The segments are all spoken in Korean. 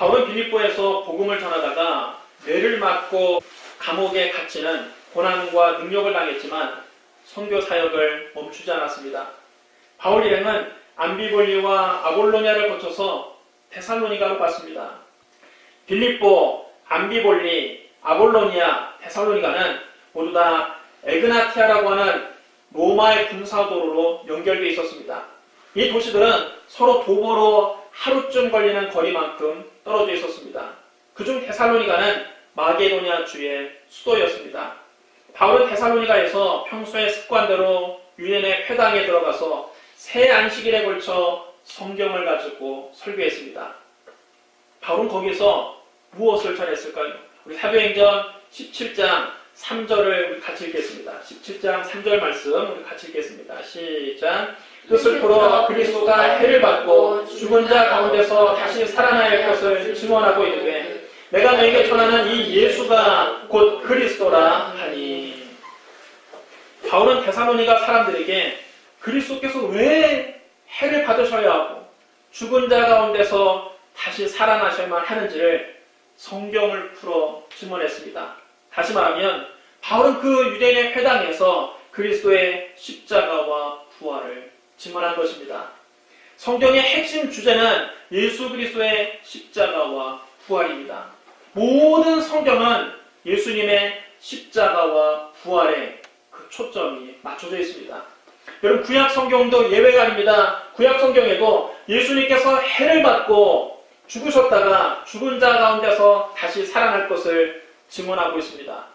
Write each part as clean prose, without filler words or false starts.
바울은 빌립보에서 복음을 전하다가 매를 맞고 감옥에 갇히는 고난과 능력을 당했지만 선교 사역을 멈추지 않았습니다. 바울 일행은 암비볼리와 아볼로니아를 거쳐서 데살로니가로 갔습니다. 빌립보, 암비볼리, 아볼로니아, 데살로니가는 모두 다 에그나티아라고 하는 로마의 군사도로로 연결되어 있었습니다. 이 도시들은 서로 도보로 하루쯤 걸리는 거리만큼 떨어져 있었습니다. 그중 데살로니가는 마게도니아 주의 수도였습니다. 바울은 데살로니가에서 평소의 습관대로 유대인의 회당에 들어가서 새 안식일에 걸쳐 성경을 가지고 설교했습니다. 바울은 거기서 무엇을 전했을까요? 우리 사도행전 17장 3절을 우리 같이 읽겠습니다. 17장 3절 말씀 우리 같이 읽겠습니다. 시작. 뜻을 풀어 그리스도가 해를 받고 죽은 자 가운데서 다시 살아나야 할 것을 증언하고 이르되 내가 너에게 전하는 이 예수가 곧 그리스도라 하니. 바울은 데살로니가 사람들에게 그리스도께서 왜 해를 받으셔야 하고 죽은 자 가운데서 다시 살아나셔야만 하는지를 성경을 풀어 증언했습니다. 다시 말하면 바울은 그 유대인의 회당에서 그리스도의 십자가와 부활을 증언한 것입니다. 성경의 핵심 주제는 예수 그리스도의 십자가와 부활입니다. 모든 성경은 예수님의 십자가와 부활에 그 초점이 맞춰져 있습니다. 여러분 구약 성경도 예외가 아닙니다. 구약 성경에도 예수님께서 해를 받고 죽으셨다가 죽은 자 가운데서 다시 살아날 것을 증언하고 있습니다.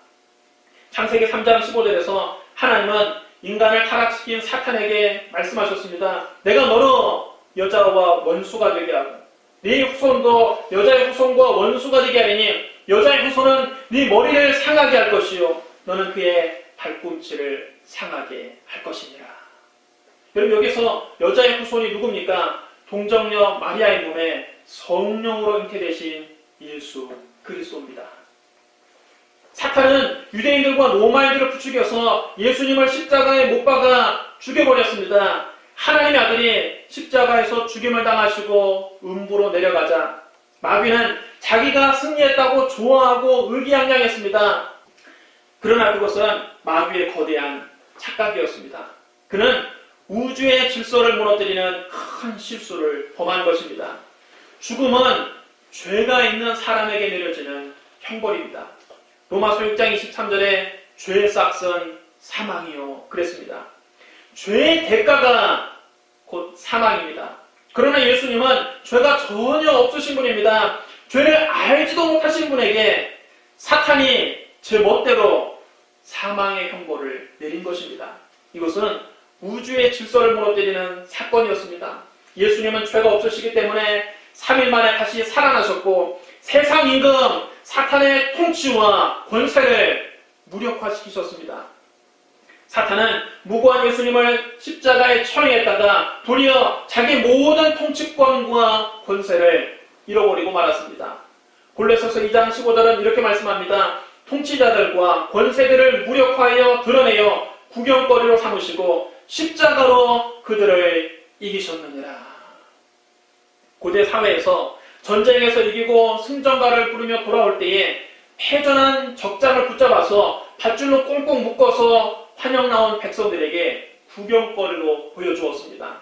창세기 3장 15절에서 하나님은 인간을 타락시킨 사탄에게 말씀하셨습니다. 내가 너로 여자와 원수가 되게 하고 네 후손도 여자의 후손과 원수가 되게 하리니 여자의 후손은 네 머리를 상하게 할 것이요 너는 그의 발꿈치를 상하게 할 것이니라. 여러분 여기서 여자의 후손이 누굽니까? 동정녀 마리아의 몸에 성령으로 잉태되신 예수 그리스도입니다. 사탄은 유대인들과 로마인들을 부추겨서 예수님을 십자가에 못 박아 죽여버렸습니다. 하나님의 아들이 십자가에서 죽임을 당하시고 음부로 내려가자 마귀는 자기가 승리했다고 좋아하고 의기양양했습니다. 그러나 그것은 마귀의 거대한 착각이었습니다. 그는 우주의 질서를 무너뜨리는 큰 실수를 범한 것입니다. 죽음은 죄가 있는 사람에게 내려지는 형벌입니다. 로마서 6장 23절에 죄의 싹은 사망이요 그랬습니다. 죄의 대가가 곧 사망입니다. 그러나 예수님은 죄가 전혀 없으신 분입니다. 죄를 알지도 못하신 분에게 사탄이 제 멋대로 사망의 형벌을 내린 것입니다. 이것은 우주의 질서를 무너뜨리는 사건이었습니다. 예수님은 죄가 없으시기 때문에 3일 만에 다시 살아나셨고 세상 임금 사탄의 통치와 권세를 무력화시키셨습니다. 사탄은 무고한 예수님을 십자가에 처형했다가 도리어 자기 모든 통치권과 권세를 잃어버리고 말았습니다. 골로새서 2장 15절은 이렇게 말씀합니다. 통치자들과 권세들을 무력화하여 드러내어 구경거리로 삼으시고 십자가로 그들을 이기셨느니라. 고대 사회에서 전쟁에서 이기고 승전가를 부르며 돌아올 때에 패전한 적장을 붙잡아서 밧줄로 꽁꽁 묶어서 환영 나온 백성들에게 구경거리로 보여주었습니다.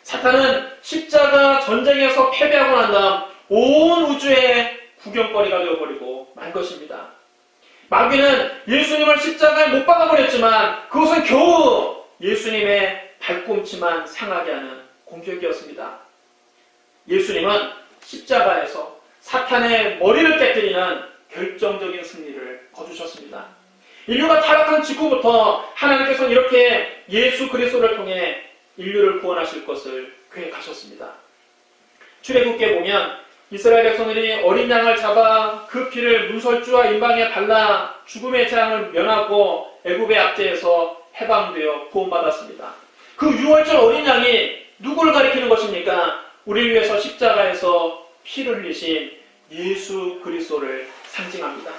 사탄은 십자가 전쟁에서 패배하고 난 다음 온 우주의 구경거리가 되어버리고 만 것입니다. 마귀는 예수님을 십자가에 못 박아버렸지만 그것은 겨우 예수님의 발꿈치만 상하게 하는 공격이었습니다. 예수님은 십자가에서 사탄의 머리를 깨뜨리는 결정적인 승리를 거두셨습니다. 인류가 타락한 직후부터 하나님께서는 이렇게 예수 그리스도를 통해 인류를 구원하실 것을 계획하셨습니다. 출애굽기에 보면 이스라엘 백성들이 어린 양을 잡아 그 피를 문설주와 임방에 발라 죽음의 재앙을 면하고 애굽의 압제에서 해방되어 구원받았습니다. 그 6월절 어린 양이 누구를 가리키는 것입니까? 우리를 위해서 십자가에서 피를 흘리신 예수 그리스도를 상징합니다.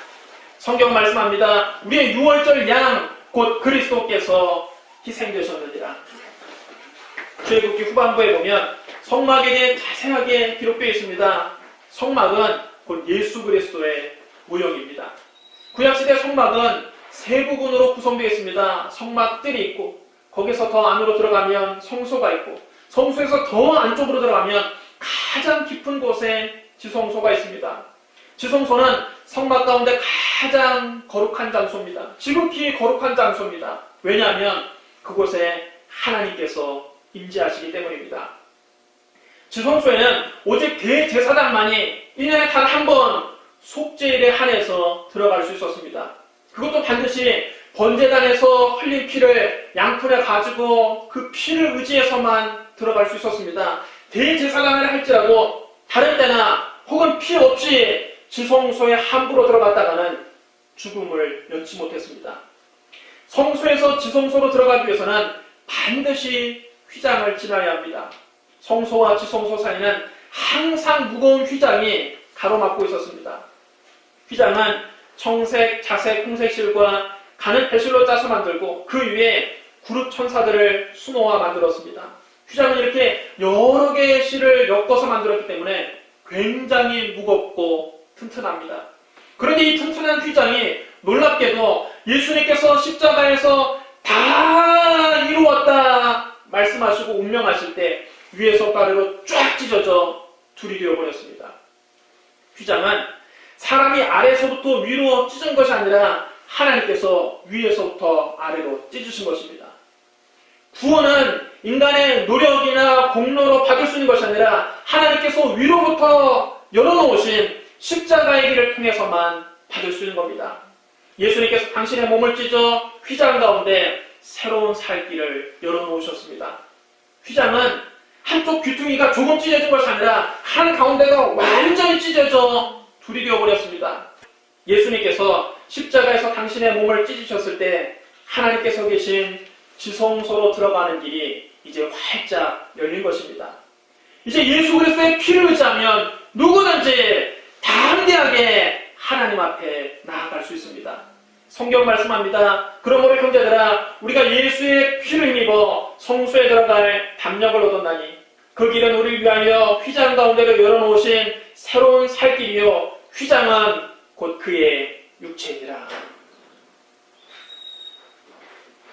성경 말씀합니다. 우리의 6월절 양 곧 그리스도께서 희생되셨느니라. 출애굽기 후반부에 보면 성막에 대해 자세하게 기록되어 있습니다. 성막은 곧 예수 그리스도의 모형입니다. 구약시대 성막은 세 부분으로 구성되어 있습니다. 성막들이 있고 거기서 더 안으로 들어가면 성소가 있고 성소에서 더 안쪽으로 들어가면 가장 깊은 곳에 지성소가 있습니다. 지성소는 성막 가운데 가장 거룩한 장소입니다. 지극히 거룩한 장소입니다. 왜냐하면 그곳에 하나님께서 임재하시기 때문입니다. 지성소에는 오직 대제사장만이 1년에 단 한 번 속죄일에 한해서 들어갈 수 있었습니다. 그것도 반드시 번제단에서 흘린 피를 양푼에 가지고 그 피를 의지해서만 들어갈 수 있었습니다. 대제사장을 할지라도 다른 때나 혹은 피 없이 지성소에 함부로 들어갔다가는 죽음을 면치 못했습니다. 성소에서 지성소로 들어가기 위해서는 반드시 휘장을 지나야 합니다. 성소와 지성소 사이는 항상 무거운 휘장이 가로막고 있었습니다. 휘장은 청색, 자색, 홍색 실과 가는 배실로 짜서 만들고 그 위에 그룹 천사들을 수놓아 만들었습니다. 휘장은 이렇게 여러 개의 실을 엮어서 만들었기 때문에 굉장히 무겁고 튼튼합니다. 그런데 이 튼튼한 휘장이 놀랍게도 예수님께서 십자가에서 다 이루었다 말씀하시고 운명하실 때 위에서부터 아래로 쫙 찢어져 둘이 되어버렸습니다. 휘장은 사람이 아래서부터 위로 찢은 것이 아니라 하나님께서 위에서부터 아래로 찢으신 것입니다. 구원은 인간의 노력이나 공로로 받을 수 있는 것이 아니라 하나님께서 위로부터 열어놓으신 십자가의 길을 통해서만 받을 수 있는 겁니다. 예수님께서 당신의 몸을 찢어 휘장 가운데 새로운 살 길을 열어놓으셨습니다. 휘장은 한쪽 귀퉁이가 조금 찢어진 것이 아니라 한 가운데가 완전히 찢어져 둘이 되어버렸습니다. 예수님께서 십자가에서 당신의 몸을 찢으셨을 때 하나님께서 계신 지성소로 들어가는 길이 이제 활짝 열린 것입니다. 이제 예수 그리스도의 피를 의지하면 누구든지 담대하게 하나님 앞에 나아갈 수 있습니다. 성경 말씀합니다. 그러므로 형제들아 우리가 예수의 피를 힘입어 성소에 들어갈 담력을 얻었나니 그 길은 우리를 위하여 휘장 가운데로 열어놓으신 새로운 살 길이요 휘장은 곧 그의 육체이니라.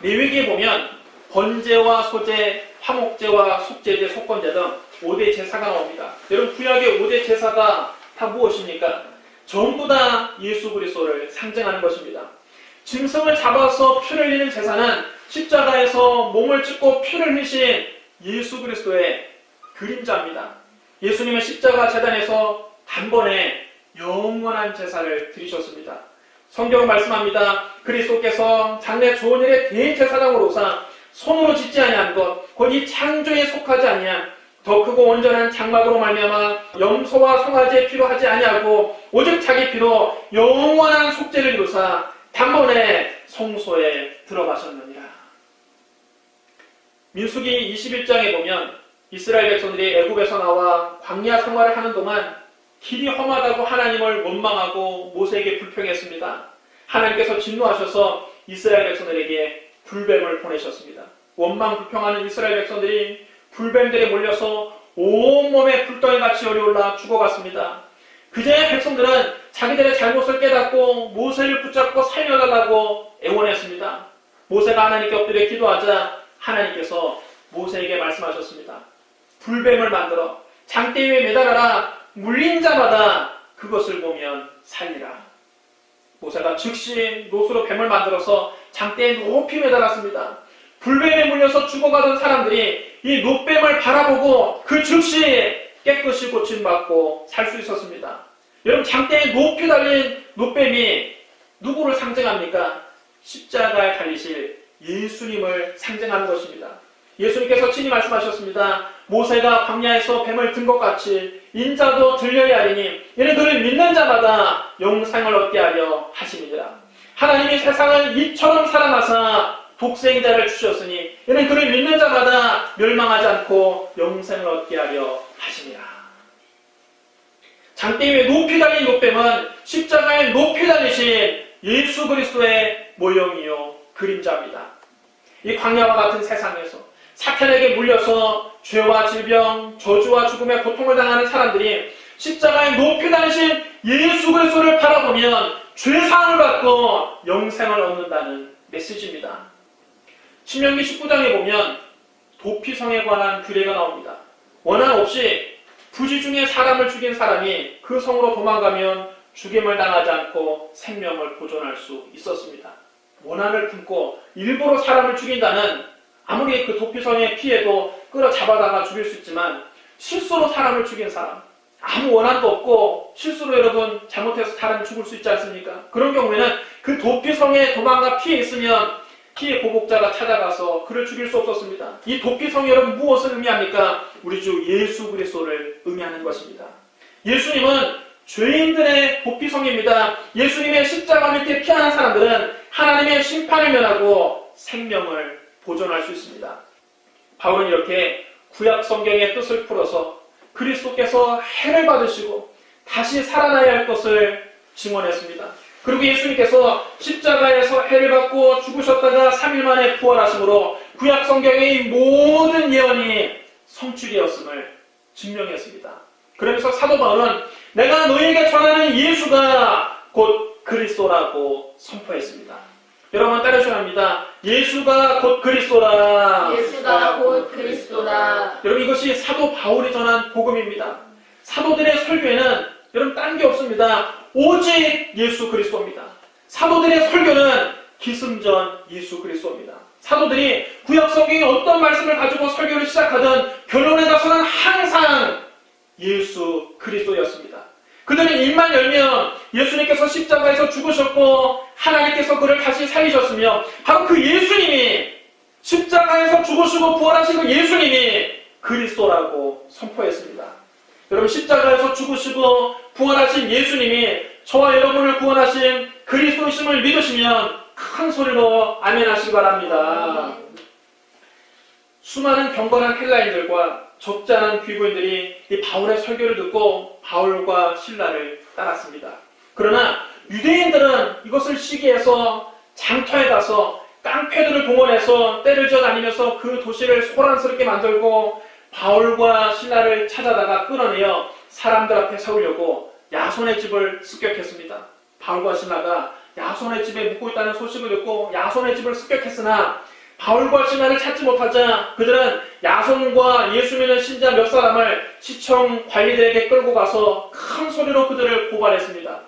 레위기에 보면 번제와 소제, 화목제와 속제제, 속건제 등 5대 제사가 나옵니다. 여러분 구약의 5대 제사가 다 무엇입니까? 전부 다 예수 그리스도를 상징하는 것입니다. 짐승을 잡아서 피를 흘리는 제사는 십자가에서 몸을 찢고 피를 흘리신 예수 그리스도의 그림자입니다. 예수님은 십자가 제단에서 단번에 영원한 제사를 드리셨습니다. 성경은 말씀합니다. 그리스도께서 장래 좋은 일의 대제사장으로서 손으로 짓지 아니한 것, 곧 이 창조에 속하지 아니한 더 크고 온전한 장막으로 말미암아 염소와 송아지의 피로 하지 아니하고 오직 자기 피로 영원한 속죄를 이루사 단번에 성소에 들어가셨느니라. 민수기 21장에 보면 이스라엘 백성들이 애굽에서 나와 광야 생활을 하는 동안 길이 험하다고 하나님을 원망하고 모세에게 불평했습니다. 하나님께서 진노하셔서 이스라엘 백성들에게 불뱀을 보내셨습니다. 원망 불평하는 이스라엘 백성들이 불뱀들에 몰려서 온몸에 불덩이같이 열이올라 죽어갔습니다. 그제야 백성들은 자기들의 잘못을 깨닫고 모세를 붙잡고 살려달라고 애원했습니다. 모세가 하나님께 엎드려 기도하자 하나님께서 모세에게 말씀하셨습니다. 불뱀을 만들어 장대 위에 매달아라. 물린 자마다 그것을 보면 살리라. 모세가 즉시 놋으로 뱀을 만들어서 장대에 높이 매달았습니다. 불뱀에 물려서 죽어가던 사람들이 이 놋뱀을 바라보고 그 즉시 깨끗이 고침받고 살 수 있었습니다. 여러분 장대에 높이 달린 놋뱀이 누구를 상징합니까? 십자가에 달리실 예수님을 상징하는 것입니다. 예수님께서 친히 말씀하셨습니다. 모세가 광야에서 뱀을 든 것 같이 인자도 들려야 하리니 이는 그를 믿는 자마다 영생을 얻게 하려 하심이니라. 하나님이 세상을 이처럼 사랑하사 독생자를 주셨으니 이는 그를 믿는 자마다 멸망하지 않고 영생을 얻게 하려 하심이라. 장대 위에 높이 달린 놋뱀은 십자가에 높이 달리신 예수 그리스도의 모형이요 그림자입니다. 이 광야와 같은 세상에서 사탄에게 물려서 죄와 질병, 저주와 죽음의 고통을 당하는 사람들이 십자가에 높이 달리신 예수 그리스도를 바라보면 죄사함을 받고 영생을 얻는다는 메시지입니다. 신명기 19장에 보면 도피성에 관한 규례가 나옵니다. 원한 없이 부지 중에 사람을 죽인 사람이 그 성으로 도망가면 죽임을 당하지 않고 생명을 보존할 수 있었습니다. 원한을 품고 일부러 사람을 죽인다는, 아무리 그 도피성에 피해도 끌어잡아다가 죽일 수 있지만 실수로 사람을 죽인 사람, 아무 원한도 없고 실수로 여러분 잘못해서 사람이 죽을 수 있지 않습니까? 그런 경우에는 그 도피성에 도망가 피해 있으면 피해 보복자가 찾아가서 그를 죽일 수 없었습니다. 이 도피성이 여러분 무엇을 의미합니까? 우리 주 예수 그리스도를 의미하는 것입니다. 예수님은 죄인들의 도피성입니다. 예수님의 십자가 밑에 피하는 사람들은 하나님의 심판을 면하고 생명을 보존할 수 있습니다. 바울은 이렇게 구약 성경의 뜻을 풀어서 그리스도께서 해를 받으시고 다시 살아나야 할 것을 증언했습니다. 그리고 예수님께서 십자가에서 해를 받고 죽으셨다가 3일 만에 부활하심으로 구약 성경의 모든 예언이 성취되었음을 증명했습니다. 그러면서 사도 바울은 내가 너희에게 전하는 예수가 곧 그리스도라고 선포했습니다. 여러분 따르셔야 합니다. 예수가 곧 그리스도라. 예수가 곧 그리스도라. 여러분 이것이 사도 바울이 전한 복음입니다. 사도들의 설교에는 여러분 딴 게 없습니다. 오직 예수 그리스도입니다. 사도들의 설교는 기승전 예수 그리스도입니다. 사도들이 구약 성경의 어떤 말씀을 가지고 설교를 시작하든 결론에 가서는 항상 예수 그리스도였습니다. 그들은 입만 열면 예수님께서 십자가에서 죽으셨고 하나님께서 그를 다시 살리셨으며 바로 그 예수님이, 십자가에서 죽으시고 부활하신 그 예수님이 그리스도라고 선포했습니다. 여러분 십자가에서 죽으시고 부활하신 예수님이 저와 여러분을 구원하신 그리스도이심을 믿으시면 큰 소리로 아멘 하시기 바랍니다. 수많은 경건한 헬라인들과 적지 않은 귀부인들이 이 바울의 설교를 듣고 바울과 신라를 따랐습니다. 그러나 유대인들은 이것을 시기해서 장터에 가서 깡패들을 동원해서 때를 지어 다니면서 그 도시를 소란스럽게 만들고 바울과 신라를 찾아다가 끌어내어 사람들 앞에 세우려고 야손의 집을 습격했습니다. 바울과 신라가 야손의 집에 묵고 있다는 소식을 듣고 야손의 집을 습격했으나 바울과 신라를 찾지 못하자 그들은 야손과 예수 믿는 신자 몇 사람을 시청 관리들에게 끌고 가서 큰 소리로 그들을 고발했습니다.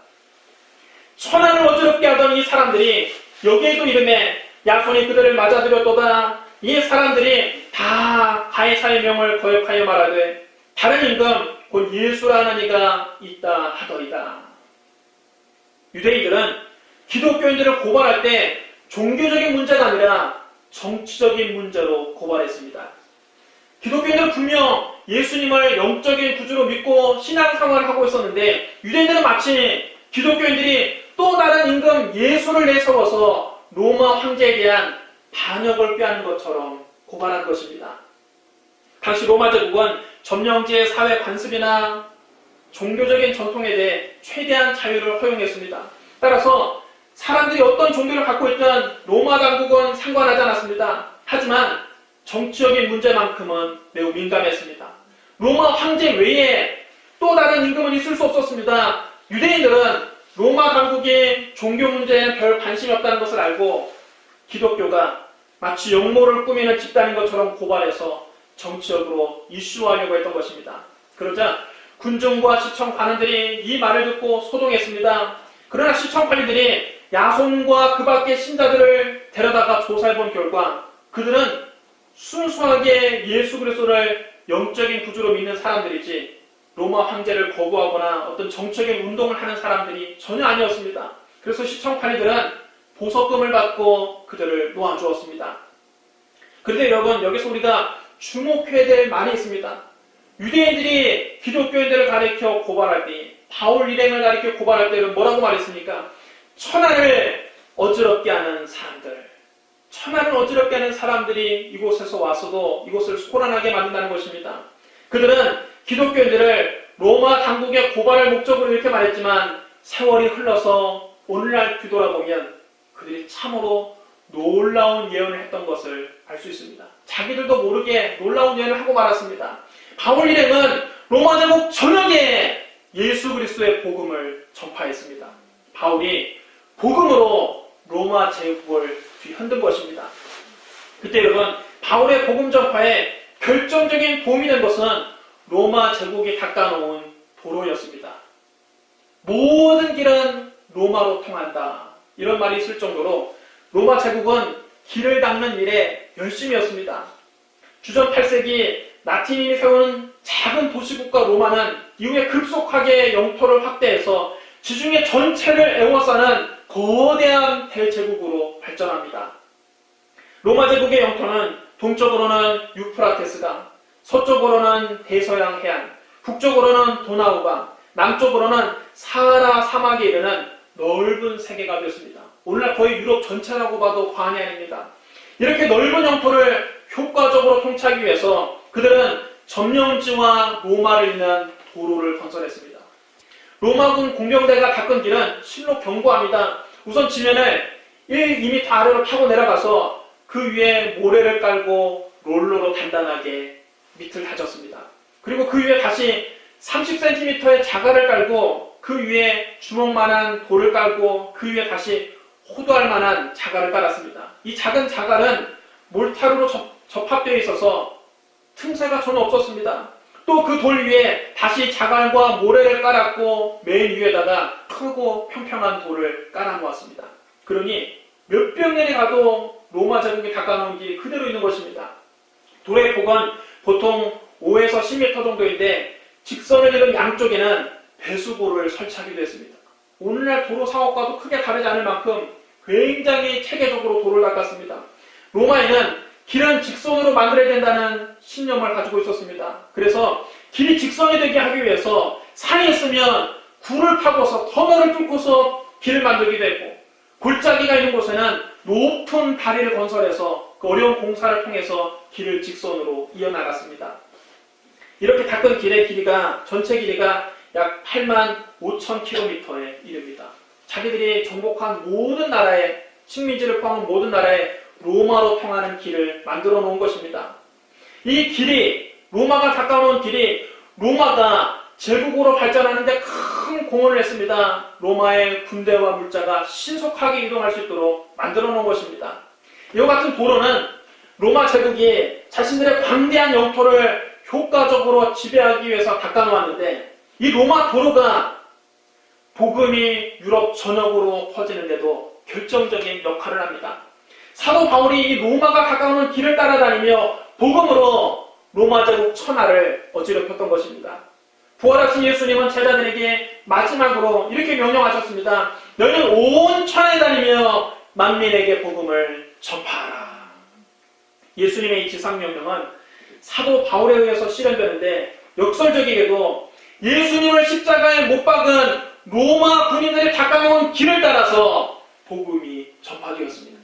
천하를 어지럽게 하던 이 사람들이 여기에도 이름에 야손이 그들을 맞아들였도다. 이 사람들이 다 가이사의 명을 거역하여 말하되 다른 임금 곧 예수라는 이가 있다 하더이다. 유대인들은 기독교인들을 고발할 때 종교적인 문제가 아니라 정치적인 문제로 고발했습니다. 기독교인들은 분명 예수님을 영적인 구주로 믿고 신앙생활을 하고 있었는데 유대인들은 마치 기독교인들이 또 다른 임금 예수를 내세워서 로마 황제에 대한 반역을 꾀하는 것처럼 고발한 것입니다. 당시 로마 제국은 점령지의 사회 관습이나 종교적인 전통에 대해 최대한 자유를 허용했습니다. 따라서 사람들이 어떤 종교를 갖고 있든 로마 당국은 상관하지 않았습니다. 하지만 정치적인 문제만큼은 매우 민감했습니다. 로마 황제 외에 또 다른 임금은 있을 수 없었습니다. 유대인들은 로마 당국이 종교 문제에는 별 관심이 없다는 것을 알고 기독교가 마치 역모를 꾸미는 집단인 것처럼 고발해서 정치적으로 이슈화하려고 했던 것입니다. 그러자 군중과 시청 관원들이 이 말을 듣고 소동했습니다. 그러나 시청 관리들이 야손과 그 밖의 신자들을 데려다가 조사해본 결과 그들은 순수하게 예수 그리스도를 영적인 구주로 믿는 사람들이지 로마 황제를 거부하거나 어떤 정적인 운동을 하는 사람들이 전혀 아니었습니다. 그래서 시청 관리들은 보석금을 받고 그들을 놓아주었습니다. 그런데 여러분 여기서 우리가 주목해야 될 말이 있습니다. 유대인들이 기독교인들을 가리켜 고발할 때 바울 일행을 가리켜 고발할 때는 뭐라고 말했습니까? 천하를 어지럽게 하는 사람들, 천하를 어지럽게 하는 사람들이 이곳에서 와서도 이곳을 소란하게 만든다는 것입니다. 그들은 기독교인들을 로마 당국의 고발을 목적으로 이렇게 말했지만 세월이 흘러서 오늘날 뒤돌아보면 그들이 참으로 놀라운 예언을 했던 것을 알 수 있습니다. 자기들도 모르게 놀라운 예언을 하고 말았습니다. 바울 일행은 로마 제국 전역에 예수 그리스도의 복음을 전파했습니다. 바울이 복음으로 로마 제국을 뒤흔든 것입니다. 그때 여러분, 바울의 복음 전파에 결정적인 도움이 된 것은 로마 제국이 닦아놓은 도로였습니다. 모든 길은 로마로 통한다. 이런 말이 있을 정도로 로마 제국은 길을 닦는 일에 열심이었습니다. 주전 8세기 라틴인이 세운 작은 도시국가 로마는 이후에 급속하게 영토를 확대해서 지중해 전체를 에워싸는 거대한 대제국으로 발전합니다. 로마 제국의 영토는 동쪽으로는 유프라테스강, 서쪽으로는 대서양 해안, 북쪽으로는 도나우강, 남쪽으로는 사하라 사막에 이르는 넓은 세계가 되었습니다. 오늘날 거의 유럽 전체라고 봐도 과언이 아닙니다. 이렇게 넓은 영토를 효과적으로 통치하기 위해서 그들은 점령지와 로마를 잇는 도로를 건설했습니다. 로마군 공병대가 닦은 길은 실로 견고합니다. 우선 지면을 2m 아래로 타고 내려가서 그 위에 모래를 깔고 롤러로 단단하게 밑을 다졌습니다. 그리고 그 위에 다시 30cm의 자갈을 깔고 그 위에 주먹만한 돌을 깔고 그 위에 다시 호도할 만한 자갈을 깔았습니다. 이 작은 자갈은 몰타르로 접합되어 있어서 틈새가 전혀 없었습니다. 또 그 돌 위에 다시 자갈과 모래를 깔았고 맨 위에다가 크고 평평한 돌을 깔아놓았습니다. 그러니 몇백 년이 가도 로마 제국이 닦아놓은 길이 그대로 있는 것입니다. 돌의 폭은 보통 5에서 10m 정도인데 직선을 이룬 양쪽에는 배수고를 설치하기도 했습니다. 오늘날 도로 상업과도 크게 다르지 않을 만큼 굉장히 체계적으로 도를 닦았습니다. 로마에는 길은 직선으로 만들어야 된다는 신념을 가지고 있었습니다. 그래서 길이 직선이 되게 하기 위해서 산이 있으면 굴을 파고서 터널을 뚫고서 길을 만들기도 했고, 골짜기가 있는 곳에는 높은 다리를 건설해서 그 어려운 공사를 통해서 길을 직선으로 이어나갔습니다. 이렇게 닦은 길의 길이가 전체 길이가 약 85,000km에 이릅니다. 자기들이 정복한 모든 나라의 식민지를 포함한 모든 나라의 로마로 통하는 길을 만들어 놓은 것입니다. 이 길이, 로마가 닦아놓은 길이 로마가 제국으로 발전하는데 큰 공헌을 했습니다. 로마의 군대와 물자가 신속하게 이동할 수 있도록 만들어 놓은 것입니다. 이와 같은 도로는 로마 제국이 자신들의 광대한 영토를 효과적으로 지배하기 위해서 닦아놓았는데, 이 로마 도로가 복음이 유럽 전역으로 퍼지는데도 결정적인 역할을 합니다. 사도 바울이 이 로마가 가까운 길을 따라다니며 복음으로 로마 제국 천하를 어지럽혔던 것입니다. 부활하신 예수님은 제자들에게 마지막으로 이렇게 명령하셨습니다. 너희는 온 천하에 다니며 만민에게 복음을 전파하라. 예수님의 이 지상명령은 사도 바울에 의해서 실현되는데, 역설적이게도 예수님을 십자가에 못 박은 로마 군인들이 닦아놓은 길을 따라서 복음이 전파되었습니다.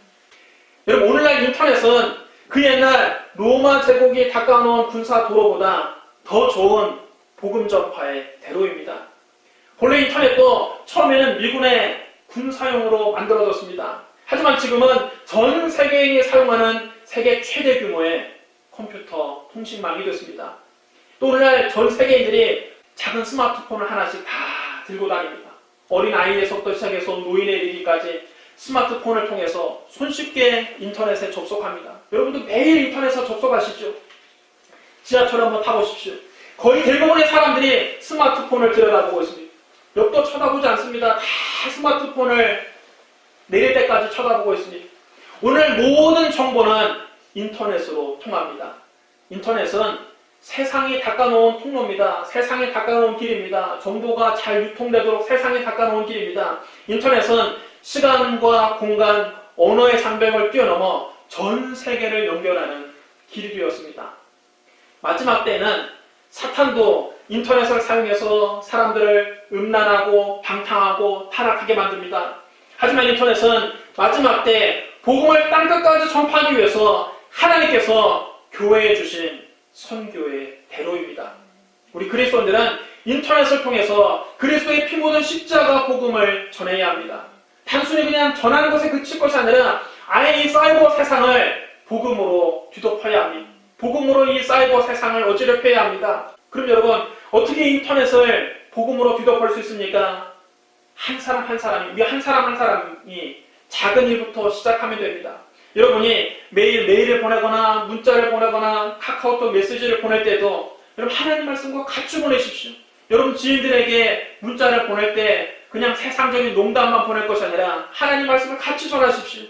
여러분, 오늘날 인터넷은 그 옛날 로마 제국이 닦아놓은 군사 도로보다 더 좋은 복음 전파의 대로입니다. 본래 인터넷도 처음에는 미군의 군사용으로 만들어졌습니다. 하지만 지금은 전 세계인이 사용하는 세계 최대 규모의 컴퓨터 통신망이 됐습니다. 또 오늘날 전 세계인들이 작은 스마트폰을 하나씩 다 들고 다닙니다. 어린 아이에서부터 시작해서 노인에 이르기까지 스마트폰을 통해서 손쉽게 인터넷에 접속합니다. 여러분도 매일 인터넷에 접속하시죠? 지하철 한번 타보십시오. 거의 대부분의 사람들이 스마트폰을 들여다보고 있습니다. 옆도 쳐다보지 않습니다. 다 스마트폰을 내릴 때까지 쳐다보고 있습니다. 오늘 모든 정보는 인터넷으로 통합니다. 인터넷은 세상이 닦아놓은 통로입니다. 세상이 닦아놓은 길입니다. 정보가 잘 유통되도록 세상이 닦아놓은 길입니다. 인터넷은 시간과 공간, 언어의 장벽을 뛰어넘어 전 세계를 연결하는 길이 되었습니다. 마지막 때에는 사탄도 인터넷을 사용해서 사람들을 음란하고 방탕하고 타락하게 만듭니다. 하지만 인터넷은 마지막 때 복음을 땅끝까지 전파하기 위해서 하나님께서 교회에 주신 선교의 대로입니다. 우리 그리스도인들은 인터넷을 통해서 그리스도의 피 묻은 십자가 복음을 전해야 합니다. 단순히 그냥 전하는 것에 그칠 것이 아니라 아예 이 사이버 세상을 복음으로 뒤덮어야 합니다. 복음으로 이 사이버 세상을 어지럽혀야 합니다. 그럼 여러분, 어떻게 인터넷을 복음으로 뒤덮을 수 있습니까? 한 사람 한 사람이, 우리 한 사람 한 사람이 작은 일부터 시작하면 됩니다. 여러분이 매일 메일을 보내거나 문자를 보내거나 카카오톡 메시지를 보낼 때도 여러분 하나님 말씀과 같이 보내십시오. 여러분 지인들에게 문자를 보낼 때 그냥 세상적인 농담만 보낼 것이 아니라 하나님 말씀을 같이 전하십시오.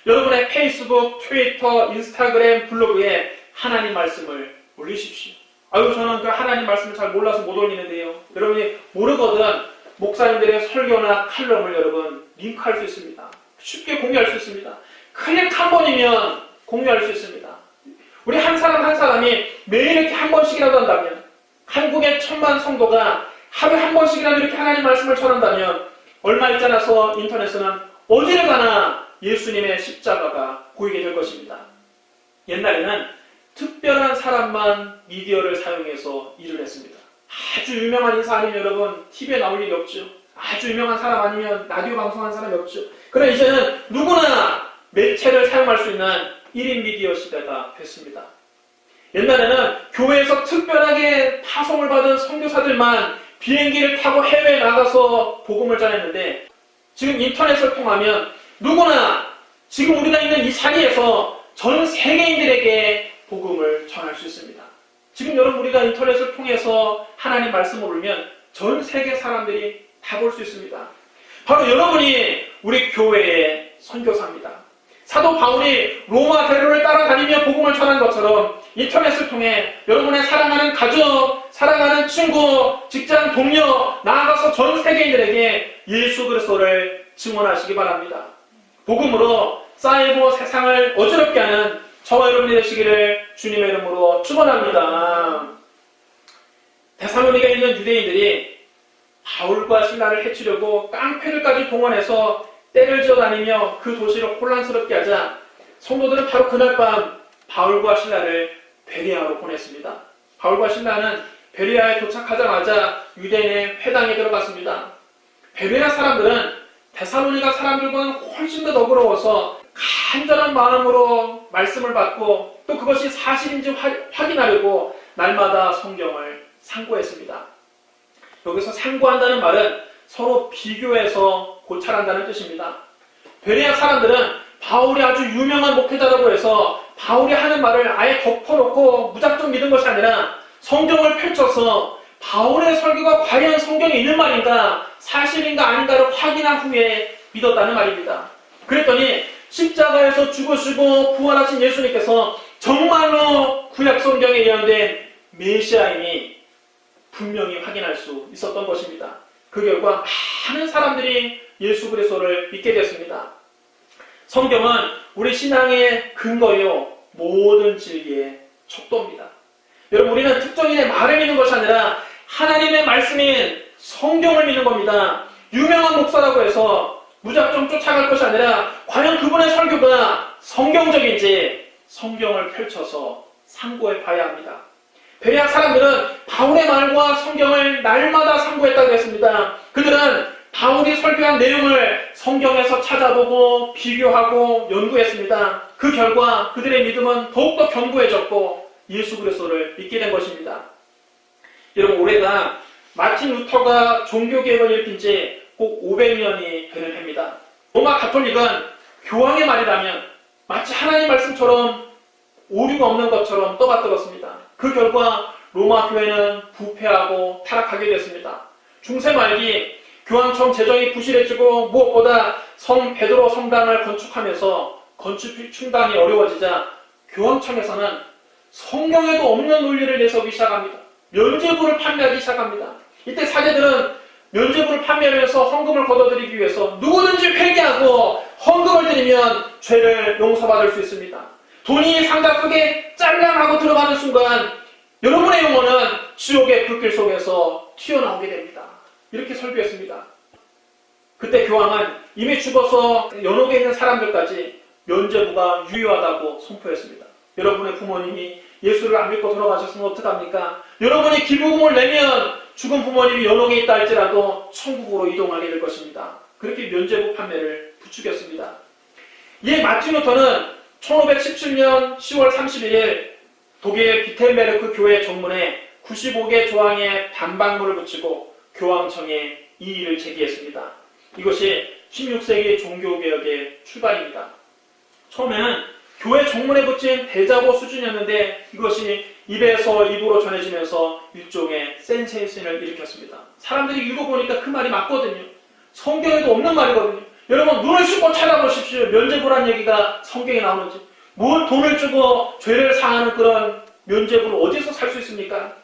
여러분의 페이스북, 트위터, 인스타그램, 블로그에 하나님 말씀을 올리십시오. 아유, 저는 그 하나님 말씀을 잘 몰라서 못 올리는데요. 여러분이 모르거든 목사님들의 설교나 칼럼을 여러분 링크할 수 있습니다. 쉽게 공유할 수 있습니다. 클릭 한 번이면 공유할 수 있습니다. 우리 한 사람 한 사람이 매일 이렇게 한 번씩이라도 한다면, 한국의 1000만 성도가 하루에 한 번씩이라도 이렇게 하나님 말씀을 전한다면 얼마 있지 않아서 인터넷에는 어디를 가나 예수님의 십자가가 보이게 될 것입니다. 옛날에는 특별한 사람만 미디어를 사용해서 일을 했습니다. 아주 유명한 인사 아니면 여러분 TV에 나올 일이 없죠. 아주 유명한 사람 아니면 라디오 방송하는 사람이 없죠. 그러나 이제는 누구나 매체를 사용할 수 있는 1인 미디어 시대가 됐습니다. 옛날에는 교회에서 특별하게 파송을 받은 선교사들만 비행기를 타고 해외에 나가서 복음을 전했는데, 지금 인터넷을 통하면 누구나 지금 우리가 있는 이 자리에서 전 세계인들에게 복음을 전할 수 있습니다. 지금 여러분 우리가 인터넷을 통해서 하나님 말씀을 올리면 전 세계 사람들이 다 볼 수 있습니다. 바로 여러분이 우리 교회의 선교사입니다. 사도 바울이 로마 대로를 따라다니며 복음을 전한 것처럼 인터넷을 통해 여러분의 사랑하는 가족, 사랑하는 친구, 직장 동료, 나아가서 전 세계인들에게 예수 그리스도를 증언하시기 바랍니다. 복음으로 쌓이고 세상을 어지럽게 하는 저와 여러분이 되시기를 주님의 이름으로 축원합니다. 데살로니가에 있는 유대인들이 바울과 신라를 해치려고 깡패들까지 동원해서 떼를 지어다니며 그 도시를 혼란스럽게 하자 성도들은 바로 그날 밤 바울과 신라를 베레아로 보냈습니다. 바울과 신라는 베레아에 도착하자마자 유대인의 회당에 들어갔습니다. 베레아 사람들은 데살로니가 사람들과는 훨씬 더 너그러워서 간절한 마음으로 말씀을 받고 또 그것이 사실인지 확인하려고 날마다 성경을 상고했습니다. 여기서 상고한다는 말은 서로 비교해서 고찰한다는 뜻입니다. 베레아 사람들은 바울이 아주 유명한 목회자라고 해서 바울이 하는 말을 아예 덮어놓고 무작정 믿은 것이 아니라 성경을 펼쳐서 바울의 설교가 과연 성경에 있는 말인가 사실인가 아닌가를 확인한 후에 믿었다는 말입니다. 그랬더니 십자가에서 죽으시고 부활하신 예수님께서 정말로 구약 성경에 예언된 메시아임이 분명히 확인할 수 있었던 것입니다. 그 결과 많은 사람들이 예수 그리스도를 믿게 됐습니다. 성경은 우리 신앙의 근거요 모든 진리의 척도입니다. 여러분 우리는 특정인의 말을 믿는 것이 아니라 하나님의 말씀인 성경을 믿는 겁니다. 유명한 목사라고 해서 무작정 쫓아갈 것이 아니라 과연 그분의 설교가 성경적인지 성경을 펼쳐서 상고해 봐야 합니다. 베레아 사람들은 바울의 말과 성경을 날마다 상고했다고 했습니다. 그들은 바울이 설교한 내용을 성경에서 찾아보고 비교하고 연구했습니다. 그 결과 그들의 믿음은 더욱더 견고해졌고 예수 그리스도를 믿게 된 것입니다. 여러분 올해가 마틴 루터가 종교개혁을 일으킨 지 꼭 500년이 되는 해입니다. 로마 가톨릭은 교황의 말이라면 마치 하나님 말씀처럼 오류가 없는 것처럼 떠받들었습니다. 그 결과 로마 교회는 부패하고 타락하게 됐습니다. 중세 말기 교황청 재정이 부실해지고 무엇보다 성 베드로 성당을 건축하면서 건축 충당이 어려워지자 교황청에서는 성경에도 없는 논리를 내세우기 시작합니다. 면죄부를 판매하기 시작합니다. 이때 사제들은 면죄부를 판매하면서 헌금을 걷어들이기 위해서 누구든지 회개하고 헌금을 드리면 죄를 용서받을 수 있습니다. 돈이 상자 속에 짤랑하고 들어가는 순간 여러분의 영혼은 지옥의 불길 속에서 튀어나오게 됩니다. 이렇게 설교했습니다. 그때 교황은 이미 죽어서 연옥에 있는 사람들까지 면죄부가 유효하다고 선포했습니다. 여러분의 부모님이 예수를 안 믿고 돌아가셨으면 어떡합니까? 여러분이 기부금을 내면 죽은 부모님이 연옥에 있다 할지라도 천국으로 이동하게 될 것입니다. 그렇게 면죄부 판매를 부추겼습니다. 이에 마틴 루터는 1517년 10월 31일 독일 비텐베르크 교회 정문에 95개 조항의 반박문을 붙이고 교황청에 이의를 제기했습니다. 이것이 16세기 종교개혁의 출발입니다. 처음에는 교회 종문에 붙인 대자보 수준이었는데 이것이 입에서 입으로 전해지면서 일종의 센세이션을 일으켰습니다. 사람들이 읽어보니까 그 말이 맞거든요. 성경에도 없는 말이거든요. 여러분 눈을 씻고 찾아보십시오. 면죄부란 얘기가 성경에 나오는지. 뭘 돈을 주고 죄를 사하는 그런 면죄부를 어디서 살 수 있습니까?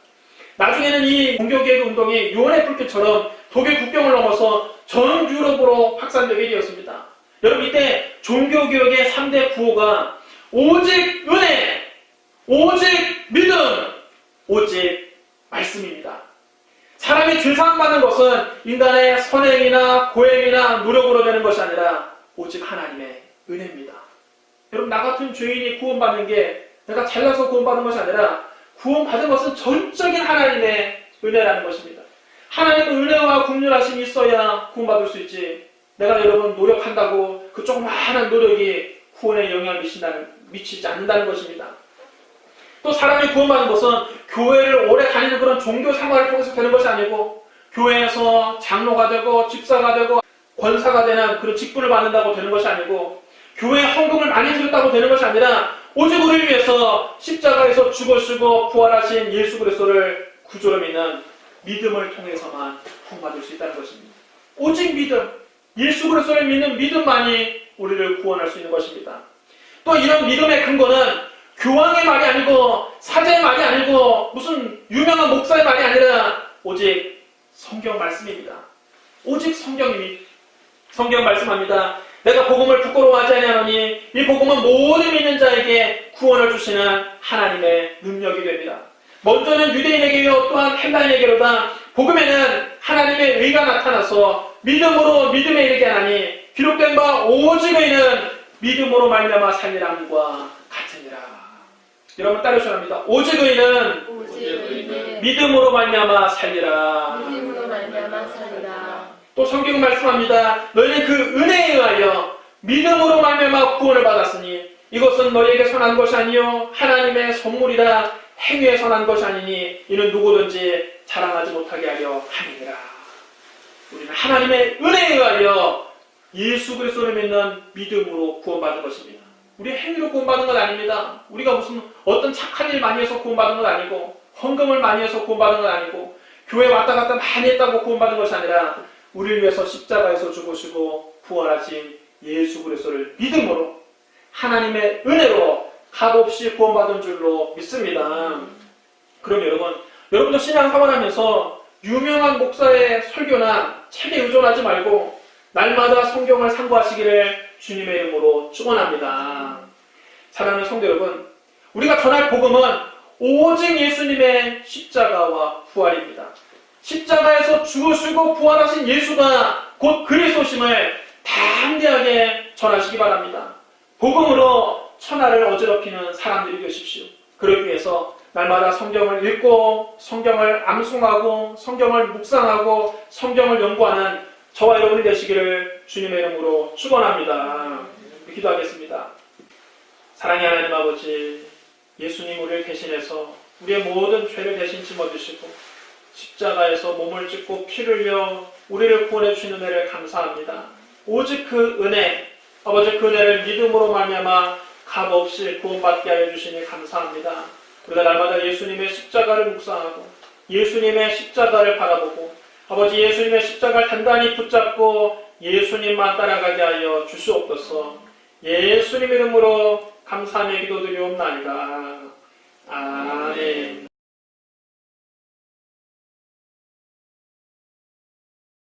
나중에는 이 종교개혁 운동이 유언의 불길처럼 독일 국경을 넘어서 전 유럽으로 확산되게 되었습니다. 여러분 이때 종교개혁의 3대 구호가 오직 은혜, 오직 믿음, 오직 말씀입니다. 사람이 죄사함 받는 것은 인간의 선행이나 고행이나 노력으로 되는 것이 아니라 오직 하나님의 은혜입니다. 여러분 나 같은 죄인이 구원받는 게 내가 잘나서 구원받는 것이 아니라 구원받은 것은 전적인 하나님의 은혜라는 것입니다. 하나님의 은혜와 긍휼하심이 있어야 구원받을 수 있지. 내가 여러분 노력한다고 그 조그마한 노력이 구원에 영향을 미치지 않는다는 것입니다. 또 사람이 구원받는 것은 교회를 오래 다니는 그런 종교 생활을 통해서 되는 것이 아니고 교회에서 장로가 되고 집사가 되고 권사가 되는 그런 직분을 받는다고 되는 것이 아니고 교회에 헌금을 많이 드렸다고 되는 것이 아니라 오직 우리를 위해서 십자가에서 죽으시고 부활하신 예수 그리스도를 구주로 믿는 믿음을 통해서만 구원받을 수 있다는 것입니다. 오직 믿음, 예수 그리스도를 믿는 믿음만이 우리를 구원할 수 있는 것입니다. 또 이런 믿음의 근거는 교황의 말이 아니고 사제의 말이 아니고 무슨 유명한 목사의 말이 아니라 오직 성경 말씀입니다. 오직 성경입니다. 성경 말씀합니다. 내가 복음을 부끄러워하지 아니하노니 이 복음은 모든 믿는 자에게 구원을 주시는 하나님의 능력이 됩니다. 먼저는 유대인에게요 또한 헬라인에게로다 복음에는 하나님의 의가 나타나서 믿음으로 믿음에 이르게 하나니 기록된 바 오직 의는 믿음으로 말미암아 살리람과 같으니라. 여러분 따르셔야 합니다. 오직 의는 믿음으로 말미암아 살리라. 믿음으로 말미암아 살리라. 또 성경은 말씀합니다. 너희는 그 은혜에 의하여 믿음으로 말미암아 구원을 받았으니 이것은 너희에게 선한 것이 아니요 하나님의 선물이라. 행위에 선한 것이 아니니 이는 누구든지 자랑하지 못하게 하려 함이니라. 우리는 하나님의 은혜에 의하여 예수 그리스도를 믿는 믿음으로 구원받은 것입니다. 우리 행위로 구원받은 건 아닙니다. 우리가 무슨 어떤 착한 일 많이 해서 구원받은 건 아니고 헌금을 많이 해서 구원받은 건 아니고 교회 왔다 갔다 많이 했다고 구원받은 것이 아니라 우리를 위해서 십자가에서 죽으시고 부활하신 예수 그리스도를 믿음으로 하나님의 은혜로 값없이 구원받은 줄로 믿습니다. 그럼 여러분도 신앙생활하면서 유명한 목사의 설교나 책에 의존하지 말고 날마다 성경을 상고하시기를 주님의 이름으로 축원합니다. 사랑하는 성도 여러분, 우리가 전할 복음은 오직 예수님의 십자가와 부활입니다. 십자가에서 죽으시고 부활하신 예수가 곧 그리스도심을 담대하게 전하시기 바랍니다. 복음으로 천하를 어지럽히는 사람들이 되십시오. 그러기 위해서 날마다 성경을 읽고 성경을 암송하고 성경을 묵상하고 성경을 연구하는 저와 여러분이 되시기를 주님의 이름으로 축원합니다. 기도하겠습니다. 사랑의 하나님 아버지, 예수님 우리를 대신해서 우리의 모든 죄를 대신 짊어지시고 십자가에서 몸을 찢고 피를 흘려 우리를 구원해 주신 은혜를 감사합니다. 오직 그 은혜, 아버지 그 은혜를 믿음으로 말미암아 값없이 구원받게 하여 주시니 감사합니다. 우리가 날마다 예수님의 십자가를 묵상하고 예수님의 십자가를 바라보고 아버지 예수님의 십자가를 단단히 붙잡고 예수님만 따라가게 하여 주시옵소서. 예수님 이름으로 감사하며 기도드리옵나이다. 아멘.